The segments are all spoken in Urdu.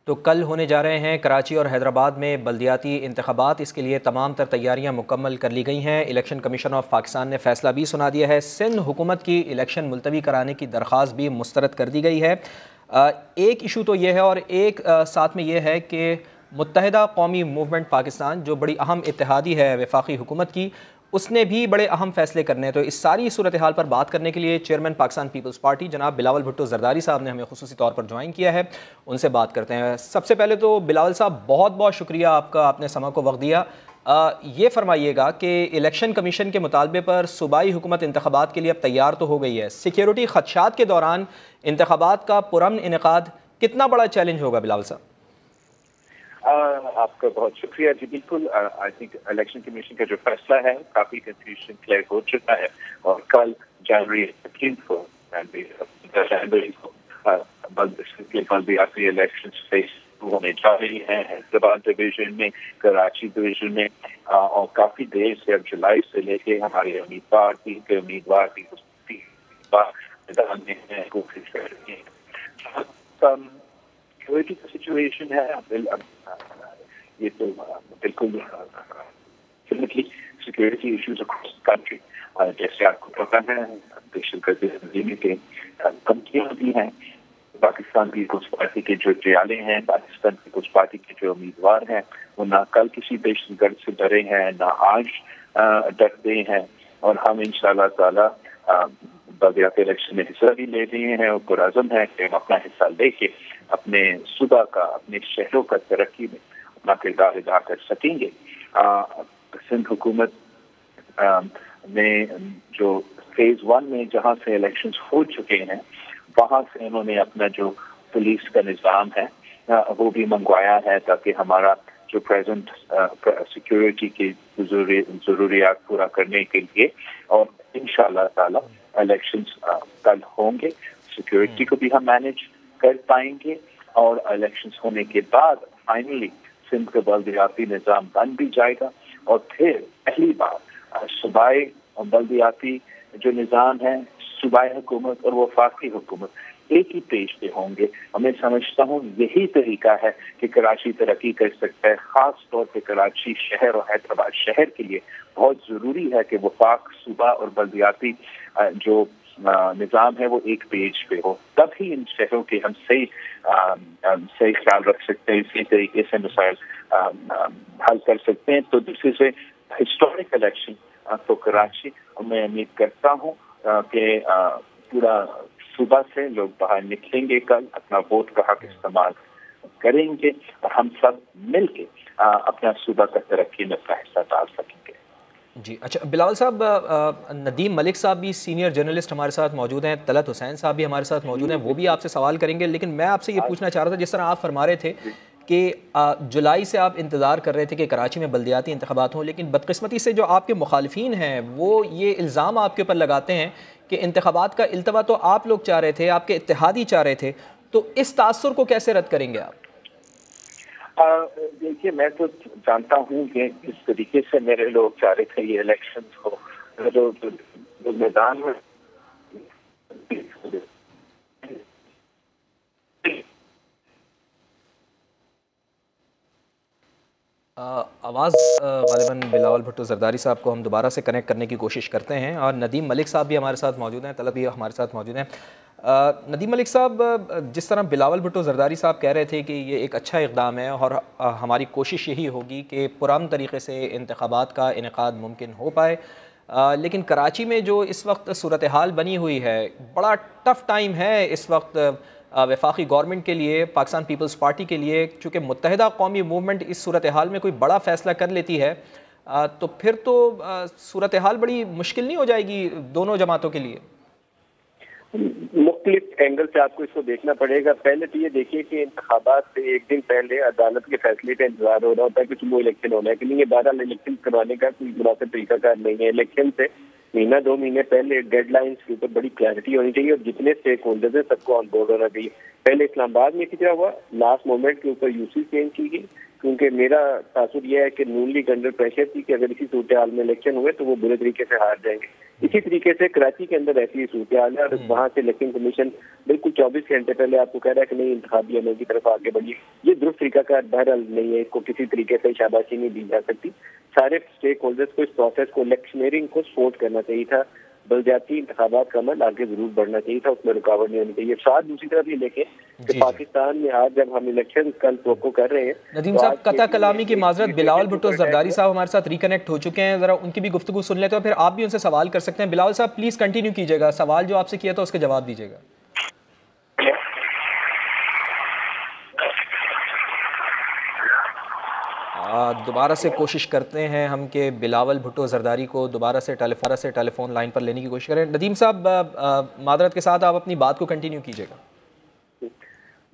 تو کل ہونے جا رہے ہیں کراچی اور حیدرآباد میں بلدیاتی انتخابات، اس کے لیے تمام تر تیاریاں مکمل کر لی گئی ہیں۔ الیکشن کمیشن آف پاکستان نے فیصلہ بھی سنا دیا ہے، سندھ حکومت کی الیکشن ملتوی کرانے کی درخواست بھی مسترد کر دی گئی ہے۔ ایک ایشو تو یہ ہے اور ایک ساتھ میں یہ ہے کہ متحدہ قومی موومنٹ پاکستان جو بڑی اہم اتحادی ہے وفاقی حکومت کی، اس نے بھی بڑے اہم فیصلے کرنے ہیں۔ تو اس ساری صورتحال پر بات کرنے کے لیے چیئرمین پاکستان پیپلز پارٹی جناب بلاول بھٹو زرداری صاحب نے ہمیں خصوصی طور پر جوائن کیا ہے، ان سے بات کرتے ہیں۔ سب سے پہلے تو بلاول صاحب بہت بہت شکریہ آپ کا، آپ نے سما کو وقت دیا۔ یہ فرمائیے گا کہ الیکشن کمیشن کے مطالبے پر صوبائی حکومت انتخابات کے لیے اب تیار تو ہو گئی ہے، سیکیورٹی خدشات کے دوران انتخابات کا پرامن انعقاد کتنا بڑا چیلنج ہوگا بلاول صاحب؟ آپ کا بہت شکریہ جی۔ بالکل آئی تھنک الیکشن کمیشن کا جو فیصلہ ہے کافی کنفیوژن کلیئر ہو چکا ہے، اور کل جنوری 18 کو بلدیاتی الیکشن ہونے جا رہی ہیں حیدرآباد ڈویژن میں، کراچی ڈویژن میں، اور کافی دیر سے اب جولائی سے لے کے ہمارے امیدوار بھی میدان میں ہیں، کوشش کر رہے ہیں۔ سیکورٹی کا سچویشن ہے یہ تو بالکل سیکورٹی ایشوز اکراس کنٹری، جیسے آپ کو پتا ہے دہشت گردی میں کے کمپنیاں بھی ہیں، پاکستان پیپلز پارٹی کے جو جیالے ہیں، پاکستان پیپلز پارٹی کے جو امیدوار ہیں، وہ نہ کل کسی دہشت گرد سے ڈرے ہیں نہ آج ڈرتے ہیں، اور ہم انشاءاللہ تعالی بلدیاتی الیکشن میں حصہ بھی لے رہے ہیں، اور پرعزم ہے کہ ہم اپنا حصہ لے کے اپنے صوبہ کا، اپنے شہروں کا ترقی میں اپنا کردار ادا کر سکیں گے۔ سندھ حکومت نے جو فیز 1 میں جہاں سے الیکشنز ہو چکے ہیں وہاں سے انہوں نے اپنا جو پولیس کا نظام ہے وہ بھی منگوایا ہے، تاکہ ہمارا جو پریزنٹ سیکورٹی کی ضروریات پورا کرنے کے لیے، اور انشاءاللہ تعالی الیکشنز کل ہوں گے، سیکورٹی کو بھی ہم مینج کر پائیں گے، اور الیکشنز ہونے کے بعد فائنلی سندھ کا بلدیاتی نظام بن بھی جائے گا، اور پھر پہلی بار صوبائی اور بلدیاتی جو نظام ہے، صوبائی حکومت اور وفاقی حکومت ایک ہی پیج پہ ہوں گے۔ میں سمجھتا ہوں یہی طریقہ ہے کہ کراچی ترقی کر سکتا ہے، خاص طور پہ کراچی شہر اور حیدرآباد شہر کے لیے بہت ضروری ہے کہ وفاق، صوبہ اور بلدیاتی جو نظام ہے وہ ایک پیج پہ ہو، تب ہی ان شہروں کے ہم صحیح خیال رکھ سکتے ہیں، اسی طریقے سے مسائل حل کر سکتے ہیں۔ تو دس از اے ہسٹورک الیکشن تو کراچی، اور میں امید کرتا ہوں کہ پورا صوبہ سے لوگ باہر نکلیں گے، کل اپنا ووٹ کا حق استعمال کریں گے، اور ہم سب مل کے اپنا صوبہ کا ترقی میں اپنا حصہ ڈال سکیں گے۔ جی اچھا بلاول صاحب، ندیم ملک صاحب بھی سینئر جرنلسٹ ہمارے ساتھ موجود ہیں، طلعت حسین صاحب بھی ہمارے ساتھ موجود ہیں، وہ بھی آپ سے سوال کریں گے، لیکن میں آپ سے یہ پوچھنا چاہ رہا تھا، جس طرح آپ فرما رہے تھے کہ جولائی سے آپ انتظار کر رہے تھے کہ کراچی میں بلدیاتی انتخابات ہوں، لیکن بدقسمتی سے جو آپ کے مخالفین ہیں وہ یہ الزام آپ کے اوپر لگاتے ہیں کہ انتخابات کا التوا تو آپ لوگ چاہ رہے تھے، آپ کے اتحادی چاہ رہے تھے، تو اس تاثر کو کیسے رد کریں گے آپ؟ دیکھیے، میں تو جانتا ہوں کہ اس طریقے سے میرے لوگ چاہ رہے تھے یہ الیکشنز ہو، جو میدان میں آواز غالباً بلاول بھٹو زرداری صاحب کو ہم دوبارہ سے کنیکٹ کرنے کی کوشش کرتے ہیں، اور ندیم ملک صاحب بھی ہمارے ساتھ موجود ہیں، طلعت بھی ہمارے ساتھ موجود ہیں۔ ندیم ملک صاحب، جس طرح بلاول بھٹو زرداری صاحب کہہ رہے تھے کہ یہ ایک اچھا اقدام ہے اور ہماری کوشش یہی ہوگی کہ پرامن طریقے سے انتخابات کا انعقاد ممکن ہو پائے، لیکن کراچی میں جو اس وقت صورتحال بنی ہوئی ہے، بڑا ٹف ٹائم ہے اس وقت وفاقی گورنمنٹ کے لیے، پاکستان پیپلز پارٹی کے لیے، چونکہ متحدہ قومی موومنٹ اس صورتحال میں کوئی بڑا فیصلہ کر لیتی ہے تو پھر تو صورتحال بڑی مشکل نہیں ہو جائے گی دونوں جماعتوں کے لیے؟ مختلف اینگل سے آپ کو اس کو دیکھنا پڑے گا۔ پہلے تو یہ دیکھیے کہ انتخابات سے ایک دن پہلے عدالت کے فیصلے کا انتظار ہو رہا ہوتا ہے کہ صبح الیکشن ہونا ہے، کہ نہیں، یہ بہرحال الیکشن کروانے کا کوئی مناسب طریقہ کار نہیں ہے۔ الیکشن سے مہینہ 2 مہینے پہلے ڈیڈ لائنز کے اوپر بڑی کلیئرٹی ہونی چاہیے، اور جتنے اسٹیک ہولڈرز ہیں سب کو آن بورڈ ہونا چاہیے۔ پہلے اسلام آباد میں کیا ہوا، لاسٹ مومنٹ کے اوپر یو سی چینج کی گئی، کیونکہ میرا تاثر یہ ہے کہ نون لیگ انڈر پریشر تھی کہ اگر اسی صورتحال میں الیکشن ہوئے تو وہ برے طریقے سے ہار جائیں گے۔ اسی طریقے سے کراچی کے اندر ایسی صورتحال ہے اور وہاں سے الیکشن کمیشن بالکل 24 گھنٹے پہلے آپ کو کہہ رہا ہے کہ نہیں انتخابی عمل کی طرف آگے بڑھیے. یہ درست طریقہ کار بہرحال نہیں ہے, اس کو کسی طریقے سے شاباشی نہیں دی جا سکتی. سارے اسٹیک ہولڈرز کو اس پروسیس کو الیکشنئرنگ کو سپورٹ کرنا چاہیے تھا. بلدیاتی انتخابات کا عمل آگے ضرور بڑھنا چاہیے تھا, اس میں رکاوٹ نہیں ہونی چاہیے. ساتھ دوسری طرف یہ دیکھیں کہ پاکستان میں آج جب ہم الیکشن کل توقع کر رہے ہیں, ندیم صاحب قطع کلامی کی معذرت, بلاول بھٹو زرداری صاحب ہمارے ساتھ ریکنیکٹ ہو چکے ہیں, ذرا ان کی بھی گفتگو سن لیتے ہیں, پھر آپ بھی ان سے سوال کر سکتے ہیں. بلاول صاحب پلیز کنٹینیو کیجیے گا, سوال جو آپ سے کیا تھا اس کے جواب دیجیے گا. دوبارہ سے کوشش کرتے ہیں ہم کہ بلاول بھٹو زرداری کو دوبارہ سے ٹیلی فون لائن پر لینے کی کوشش کریں. ندیم صاحب معذرت کے ساتھ آپ اپنی بات کو کنٹینیو کیجیے گا.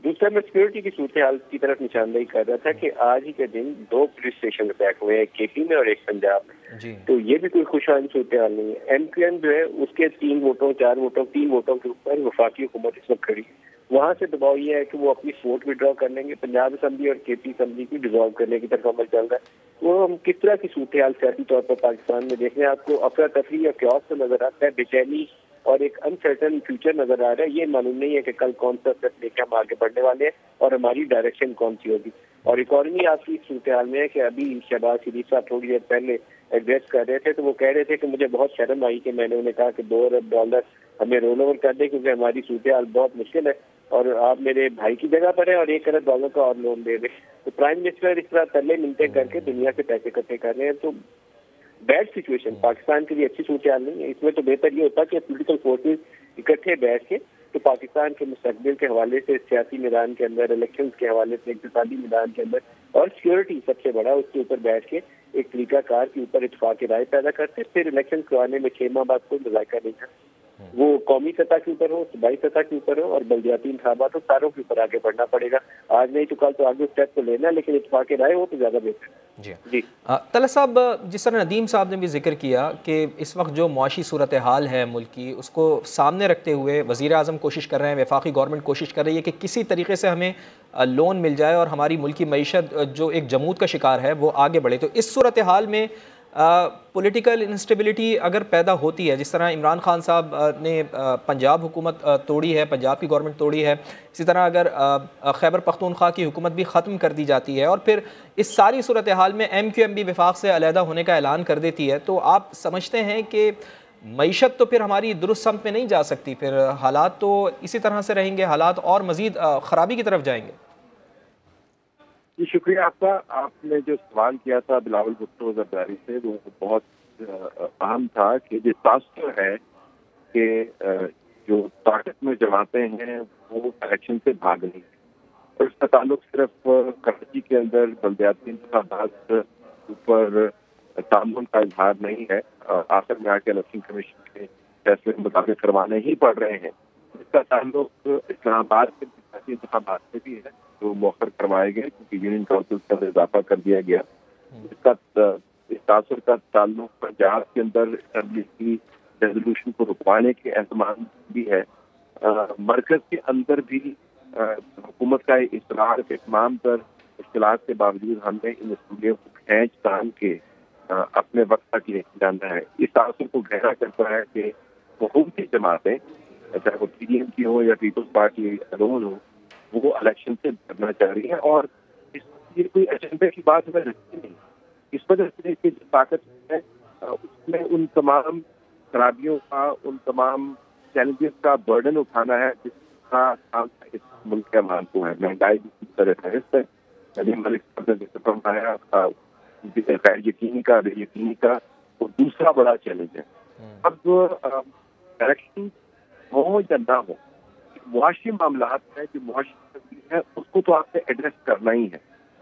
دوسرا میں سیکورٹی کی صورتحال کی طرف نشاندہی کر رہا تھا کہ آج ہی کے دن 2 پولیس اسٹیشن اٹیک ہوئے, ایک کے پی میں اور ایک پنجاب میں. تو یہ بھی کوئی خوشحال صورتحال نہیں ہے. ایم کیو ایم جو ہے اس کے 3 ووٹوں 4 ووٹوں 3 ووٹوں کے اوپر وفاقی حکومت اس وقت کھڑی ہے. وہاں سے دباؤ یہ ہے کہ وہ اپنی ووٹ وڈرا کر لیں گے. پنجاب اسمبلی اور کے پی اسمبلی کی ڈیزالو کرنے کی طرف عمل چل رہا ہے. وہ ہم کس طرح کی صورتحال سیاسی طور پر پاکستان میں دیکھ رہے ہیں. آپ کو افراتفری یا کیوس سے نظر آتا ہے, بے چینی اور ایک انسرٹن فیوچر نظر آ رہا ہے. یہ معلوم نہیں ہے کہ کل کون سا اسٹیپ لے کے ہم آگے بڑھنے والے ہیں اور ہماری ڈائریکشن کون سی ہوگی. اور اکانومی آپ کی صورتحال میں ہے کہ ابھی شہباز شریف صاحب تھوڑی دیر پہلے ایڈریس کر رہے تھے تو وہ کہہ رہے تھے کہ مجھے بہت شرم آئی کہ میں نے انہیں کہا کہ $2 ارب ہمیں رول اوور کر دیں کیونکہ ہماری صورتحال بہت مشکل ہے اور آپ میرے بھائی کی جگہ پر ہیں اور $1 ارب کا اور لون دے دیں. تو پرائم منسٹر اس طرح تلے ملتے کر کے دنیا سے پیسے اکٹھے کر رہے ہیں. تو بیڈ سچویشن پاکستان کے لیے اچھی صورتحال نہیں ہے. اس میں تو بہتر یہ ہوتا کہ پولیٹیکل فورسز اکٹھے بیٹھ کے تو پاکستان کے مستقبل کے حوالے سے سیاسی میدان کے اندر, الیکشنز کے حوالے سے اقتصادی میدان کے اندر اور سیکورٹی سب سے بڑا, اس کے اوپر بیٹھ کے ایک طریقہ کار کے اوپر اتفاق رائے پیدا کرتے. پھر الیکشن کروانے میں 6 ماہ بعد کوئی مذائقہ نہیں تھا. وہ قومی سطح کے اوپر ہو, صوبائی سطح کے اوپر ہو اور بلدیاتی انتخابات ہو, ساروں کے اوپر آگے بڑھنا پڑے گا. آج نہیں تو کل تو آگے اسٹیپ تو لینا, لیکن اتفاق رائے ہو تو زیادہ بہتر. جی طلعت صاحب, جس طرح ندیم صاحب نے بھی ذکر کیا کہ اس وقت جو معاشی صورتحال ہے ملک کی, اس کو سامنے رکھتے ہوئے وزیر اعظم کوشش کر رہے ہیں, وفاقی گورنمنٹ کوشش کر رہی ہے کہ کسی طریقے سے ہمیں لون مل جائے اور ہماری ملکی معیشت جو ایک جمود کا شکار ہے وہ آگے بڑھے. تو اس صورتحال میں پولیٹیکل انسٹیبلٹی اگر پیدا ہوتی ہے, جس طرح عمران خان صاحب نے پنجاب حکومت توڑی ہے, پنجاب کی گورنمنٹ توڑی ہے, اسی طرح اگر خیبر پختونخوا کی حکومت بھی ختم کر دی جاتی ہے اور پھر اس ساری صورتحال میں ایم کیو ایم بھی وفاق سے علیحدہ ہونے کا اعلان کر دیتی ہے, تو آپ سمجھتے ہیں کہ معیشت تو پھر ہماری درست سمت میں نہیں جا سکتی, پھر حالات تو اسی طرح سے رہیں گے, حالات اور مزید خرابی کی طرف جائیں گے؟ جی شکریہ آپ کا. آپ نے جو سوال کیا تھا بلاول بھٹو زرداری سے وہ بہت اہم تھا کہ جو تاثر ہے کہ جو طاقت میں جماعتیں ہیں وہ الیکشن سے بھاگ رہی ہیں, اور اس کا تعلق صرف کراچی کے اندر بلدیاتی انتخابات اوپر تعاون کا اظہار نہیں ہے. آخر میں آ کے الیکشن کمیشن کے فیصلے کے مطابق کروانے ہی پڑ رہے ہیں. اس کا تعلق اسلام آباد کے سیاسی انتخابات سے بھی ہے جو مؤخر کروائے گئے کیونکہ یونین کونسل کا اضافہ کر دیا گیا. اس تاثر کا تعلق پنجاب کے اندر اسمبلی کی ریزولوشن کو رکوانے کے اہتمام بھی ہے. مرکز کے اندر بھی حکومت کا اصرار اہتمام پر مشکلات کے باوجود ہم نے ان اصولیوں کو کھینچ تان کے اپنے وقت تک لے جانا ہے. اس تاثر کو گہرا کرتا ہے کہ حکومتی جماعتیں چاہے وہ پی ڈی ایم کی ہو یا پیپلز پارٹی الون ہو وہ الیکشن سے کرنا چاہ رہی ہے, اور یہ کوئی ایجنڈے کی بات ہمیں رکھتی نہیں. اس وجہ سے کہ جو طاقت ہے اس میں ان تمام خرابیوں کا, ان تمام چیلنجز کا برڈن اٹھانا ہے جس کا اس ملک کے عوام کو ہے. مہنگائی کی طرح فہرست ہے. ندیم ملک صاحب نے جیسے فرمایا غیر یقینی کا بے یقینی کا وہ دوسرا بڑا چیلنج ہے. اب الیکشن ہو یا نہ ہو, معاشی معاملات ہیں جو معاشی تبدیلی ہے اس کو تو آپ نے ایڈریس کرنا ہی ہے.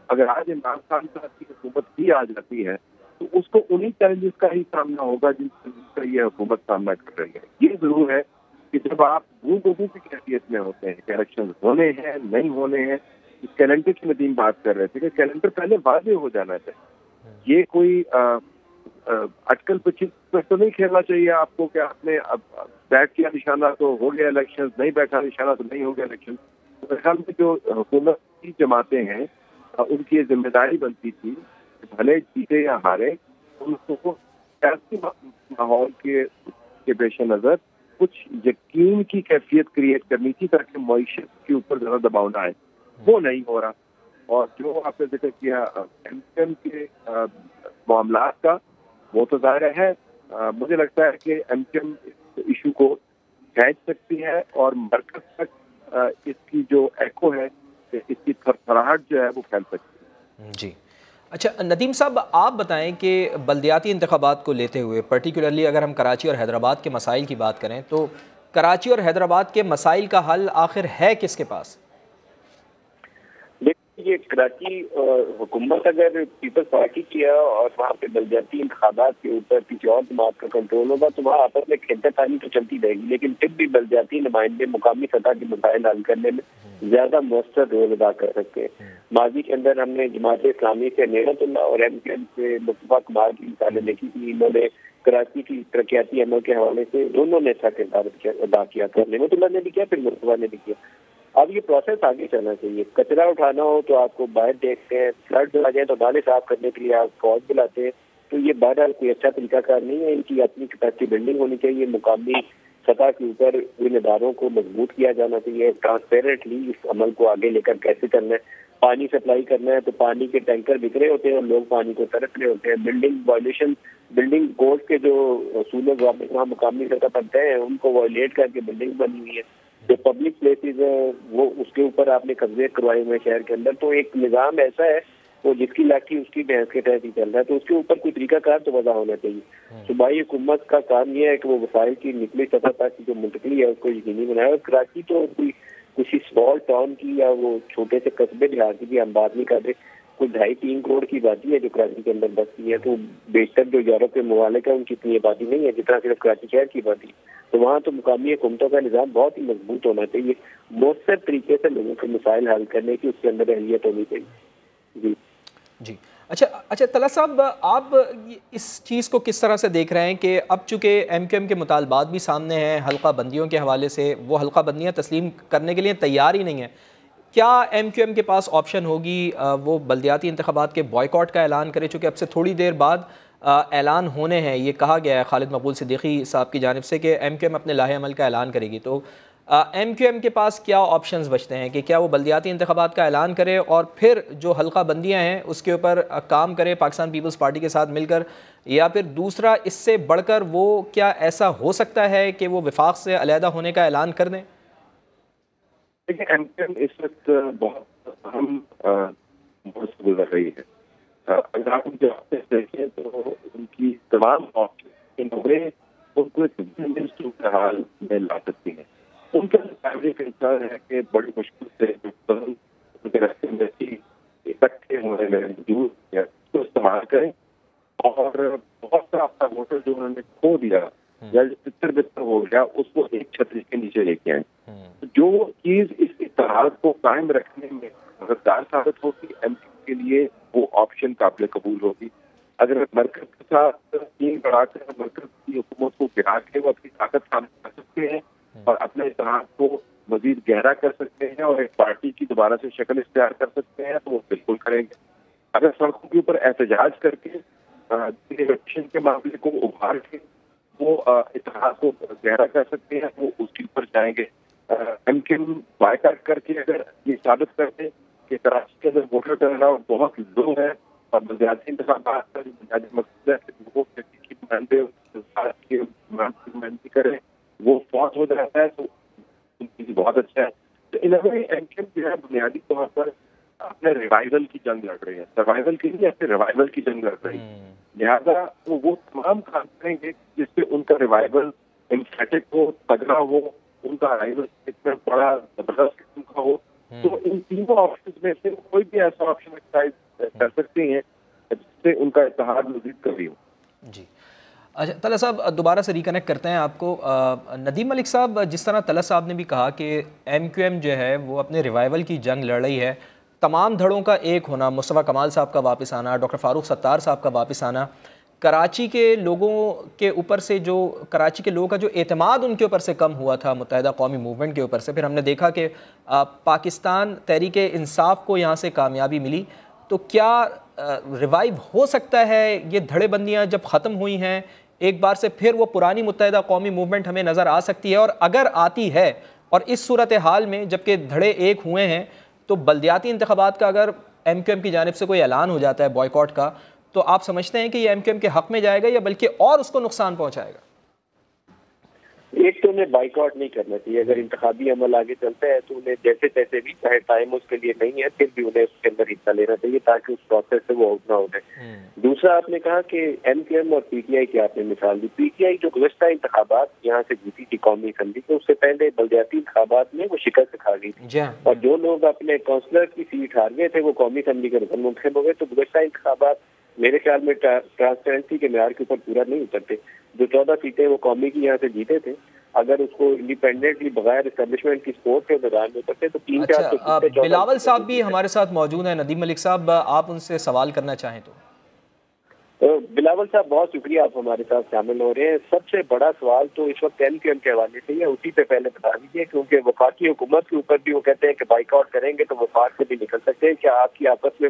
اگر آج عمران خان صاحب کی حکومت بھی آ جاتی ہے تو اس کو انہی چیلنجز کا ہی سامنا ہوگا جن چیلنجز کا یہ حکومت سامنا کر رہی ہے. یہ ضرور ہے کہ جب آپ لوگوں کی کیفیت میں ہوتے ہیں کہ الیکشن ہونے ہیں نہیں ہونے ہیں, اس کیلنڈر کی ندیم بات کر رہے تھے کہ کیلنڈر پہلے واضح ہو جانا چاہیے. یہ کوئی اٹکل پچیس پر تو نہیں کھیلنا چاہیے آپ کو کہ آپ نے اب بیٹھ کیا نشانہ تو ہو گیا الیکشن, نہیں بیٹھا نشانہ تو نہیں ہو گیا الیکشن. خیال میں جو حکومت کی جماعتیں ہیں ان کی یہ ذمہ داری بنتی تھی کہ بھلے جیتے یا ہارے ان کو سیاسی ماحول کے کے پیش نظر کچھ یقین کی کیفیت کریٹ کرنی تھی تاکہ معیشت کے اوپر زیادہ دباؤ نہ آئے. وہ نہیں ہو رہا. اور جو آپ نے ذکر کیا ایم کیو ایم کے معاملات کا، وہ تو ظاہر ہے. مجھے لگتا ہے کہ ایم کیو ایم اس ایشو کو کھینچ سکتی ہے اور مرکز تک اس کی جو ایکو ہے، اس کی تھرتھراہٹ جو ہے وہ پھیل سکتی ہے. جی اچھا ندیم صاحب، آپ بتائیں کہ بلدیاتی انتخابات کو لیتے ہوئے پرٹیکولرلی اگر ہم کراچی اور حیدرآباد کے مسائل کی بات کریں تو کراچی اور حیدرآباد کے مسائل کا حل آخر ہے کس کے پاس؟ یہ کراچی حکومت اگر پیپلز پارٹی کیا اور وہاں پہ بلدیاتی انتخابات کے اوپر کسی اور جماعت کا کنٹرول ہوگا تو وہاں آپس میں کھینچا تانی تو چلتی رہے گی، لیکن پھر بھی بلدیاتی نمائندے مقامی سطح کے مسائل حل کرنے میں زیادہ مؤثر رول ادا کر سکتے ہیں. ماضی کے اندر ہم نے جماعت اسلامی سے نعمت اللہ اور ایم کیو ایم سے مصطفیٰ کمال کی مثالیں دیکھی تھی. انہوں نے کراچی کی ترقیاتی عمل کے حوالے سے دونوں نے اچھا کردار ادا کیا تھا. نعمت اللہ نے بھی کیا، پھر مصطفیٰ نے بھی کیا. اب یہ پروسیس آگے چلنا چاہیے. کچرا اٹھانا ہو تو آپ کو باہر دیکھتے ہیں، فلڈ آ جائیں تو نالے صاف کرنے کے لیے آپ فوج بلاتے ہیں. تو یہ بہرحال کوئی اچھا طریقہ کار نہیں ہے. ان کی اپنی کیپیسٹی بلڈنگ ہونی چاہیے. مقامی سطح کے اوپر ان اداروں کو مضبوط کیا جانا چاہیے. ٹرانسپیرنٹلی اس عمل کو آگے لے کر کیسے کرنا ہے. پانی سپلائی کرنا ہے تو پانی کے ٹینکر بک رہے ہوتے ہیں اور لوگ پانی کو ترس رہے ہوتے ہیں. بلڈنگ وائلیشن، بلڈنگ کوڈ کے جو اصول وہاں مقامی سطح پر طے ہیں ان کو وائلیٹ کر کے بلڈنگ بنی ہوئی ہے. جو پبلک پلیسز ہیں وہ اس کے اوپر آپ نے قبضے کروائے ہوئے شہر کے اندر. تو ایک نظام ایسا ہے وہ جس کی لاٹھی اس کی بھینس کے تحت ہی چل رہا ہے. تو اس کے اوپر کوئی طریقہ کار تو وضع ہونا چاہیے. صوبائی حکومت کا کام یہ ہے کہ وہ وسائل کی نچلی سطح تک جو منتقلی ہے اس کو یقینی بنائے. اور کراچی تو کسی اسمال ٹاؤن کی یا وہ چھوٹے سے قصبے دیہاتی کی ہم بات نہیں کرتے. کوئی 2.5-3 کروڑ کی آبادی ہے جو کراچی کے اندر بستی ہے. تو بیشتر جو یورپ کے ممالک ہیں ان کی اتنی آبادی نہیں ہے جتنا صرف کراچی شہر کی آبادی. تو وہاں تو مقامی حکومتوں کا نظام بہت ہی مضبوط ہونا چاہیے. مؤثر طریقے سے لوگوں کے مسائل حل کرنے کی اس کے اندر اہلیت ہونی چاہیے. جی اچھا طلعت صاحب، آپ اس چیز کو کس طرح سے دیکھ رہے ہیں کہ اب چونکہ ایم کیو ایم کے مطالبات بھی سامنے ہیں حلقہ بندیوں کے حوالے سے، وہ حلقہ بندیاں تسلیم کرنے کے لیے تیار ہی نہیں ہیں. کیا ایم کیو ایم کے پاس آپشن ہوگی وہ بلدیاتی انتخابات کے بائیکاٹ کا اعلان کرے؟ چونکہ اب سے تھوڑی دیر بعد اعلان ہونے ہیں. یہ کہا گیا ہے خالد مقبول صدیقی صاحب کی جانب سے کہ ایم کیو ایم اپنے لاہے عمل کا اعلان کرے گی. تو ایم کیو ایم کے پاس کیا آپشنز بچتے ہیں کہ کیا وہ بلدیاتی انتخابات کا اعلان کرے اور پھر جو حلقہ بندیاں ہیں اس کے اوپر کام کرے پاکستان پیپلز پارٹی کے ساتھ مل کر، یا پھر دوسرا اس سے بڑھ کر وہ کیا ایسا ہو سکتا ہے کہ وہ وفاق سے علیحدہ ہونے کا اعلان کر دیں؟ دیکھیں ایم کیو ایم اس وقت بہت اہم موڑ سے گزر رہی ہے. اگر آپ ان کے آفس دیکھیں تو ان کی تمام آفس ان کو ایک صورتحال میں لا سکتی ہیں. ان کا پرائمری کنسرن ہے کہ بڑی مشکل سے ان کے راستے میں اکٹھے ہونے میں موجود ہے اس کو استعمال کریں اور بہت سا اپنا ووٹر جو انہوں نے کھو دیا یا جو بہتر ہو گیا اس کو ایک چھتری کے نیچے لے کے آئیں. جو چیز اس اتحاد کو قائم رکھنے میں مددگار ثابت ہوگی ایم کے لیے وہ آپشن قابل قبول ہوگی. اگر مرکز کے ساتھ ٹیم بڑھا کر مرکز کی حکومت کو گرا کے وہ اپنی طاقت ثابت کر سکتے ہیں اور اپنے اتحاد کو مزید گہرا کر سکتے ہیں اور ایک پارٹی کی دوبارہ سے شکل اختیار کر سکتے ہیں تو وہ بالکل کریں گے. اگر سڑکوں کے اوپر احتجاج کر کے الیکشن کے معاملے کو ابھار کے وہ اتحاد کو گہرا کر سکتے ہیں وہ اس کے اوپر جائیں گے. ایم کیو ایم بائیکاٹ کر کے اگر یہ ثابت کرتے کہ کراچی کے اندر ووٹر ٹرن آؤٹ بہت لو ہے اور بلدیاتی انتخابات کا جو بنیادی مقصد ہے وہ کی نمائندگی کریں وہ فوت ہو جاتا ہے تو ان کے لیے بہت اچھا ہے. تو ان ایم کیو ایم جو ہے بنیادی طور پر اپنے ریوائول کی جنگ لڑ رہے ہیں. سروائیول کی نہیں، اپنے ریوائول کی جنگ لڑ رہی ہے. لہٰذا وہ تمام کام کریں گے جس سے ان کا ریوائول امپیٹک ہو، تگڑا ہو، ان کا ارائیول اتنا بڑا زبردست قسم کا ہو. تو ان تینوں آپشن میں سے کوئی بھی ایسا آپشن ایکسرسائز کر سکتے ہیں جس سے ان کا اتحاد مزید کبھی ہو. جی اچھا طلعت صاحب دوبارہ سے ریکنیکٹ کرتے ہیں آپ کو. ندیم ملک صاحب، جس طرح طلعت صاحب نے بھی کہا کہ ایم کیو ایم جو ہے وہ اپنے ریوائول کی جنگ لڑ رہی ہے، تمام دھڑوں کا ایک ہونا، مصطفیٰ کمال صاحب کا واپس آنا، ڈاکٹر فاروق ستار صاحب کا واپس آنا، کراچی کے لوگوں کے اوپر سے جو کراچی کے لوگوں کا جو اعتماد ان کے اوپر سے کم ہوا تھا متحدہ قومی موومنٹ کے اوپر سے، پھر ہم نے دیکھا کہ پاکستان تحریک انصاف کو یہاں سے کامیابی ملی. تو کیا ریوائیو ہو سکتا ہے یہ دھڑے بندیاں جب ختم ہوئی ہیں، ایک بار سے پھر وہ پرانی متحدہ قومی موومنٹ ہمیں نظر آ سکتی ہے؟ اور اگر آتی ہے اور اس صورتحال میں جبکہ دھڑے ایک ہوئے ہیں تو بلدیاتی انتخابات کا اگر ایم کیو ایم کی جانب سے کوئی اعلان ہو جاتا ہے بائیکاٹ کا، تو آپ سمجھتے ہیں کہ یہ ایم کیو ایم کے حق میں جائے گا یا بلکہ اور اس کو نقصان پہنچائے گا؟ ایک تو انہیں بائیکاٹ نہیں کرنا چاہیے. اگر انتخابی عمل آگے چلتا ہے تو انہیں جیسے تیسے بھی، چاہے ٹائم اس کے لیے نہیں ہے، پھر بھی انہیں اس کے اندر حصہ لینا چاہیے تاکہ اس پروسیس سے وہ آؤٹ نہ ہو جائے. دوسرا آپ نے کہا کہ ایم کیو ایم اور پی ٹی آئی کی آپ نے مثال دی. پی ٹی آئی جو گزشتہ انتخابات یہاں سے جیتی تھی قومی اسمبلی کے، اس سے پہلے بلدیاتی انتخابات میں وہ شکست کھا گئی تھی، اور جو لوگ اپنے کونسلر کی سیٹ ہار گئے تھے وہ قومی اسمبلی کے رکن منتخب ہو گئے. تو گزشتہ انتخابات میرے خیال میں ٹرانسپیرنسی کے معیار کے اوپر پورا نہیں اترتے. جو 14 سیٹیں وہ قومی کی یہاں سے جیتے تھے، اگر اس کو انڈیپینڈنٹلی بغیر اسٹیبلشمنٹ کی سپورٹ کے میدان میں اترتے تو 3-4 بلاول صاحب بھی ہمارے ساتھ موجود ہیں. ندیم ملک صاحب، آپ ان سے سوال کرنا چاہیں تو. بلاول صاحب بہت شکریہ، آپ ہمارے ساتھ شامل ہو رہے ہیں. سب سے بڑا سوال تو اس وقت ایم کیو ایم کے حوالے سے ہے، اسی پہ پہلے بتا دیجیے، کیونکہ وفاقی حکومت کے اوپر بھی وہ کہتے ہیں کہ بائیکاٹ کریں گے تو وفاق سے بھی نکل سکتے ہیں. کیا آپ کی آپس میں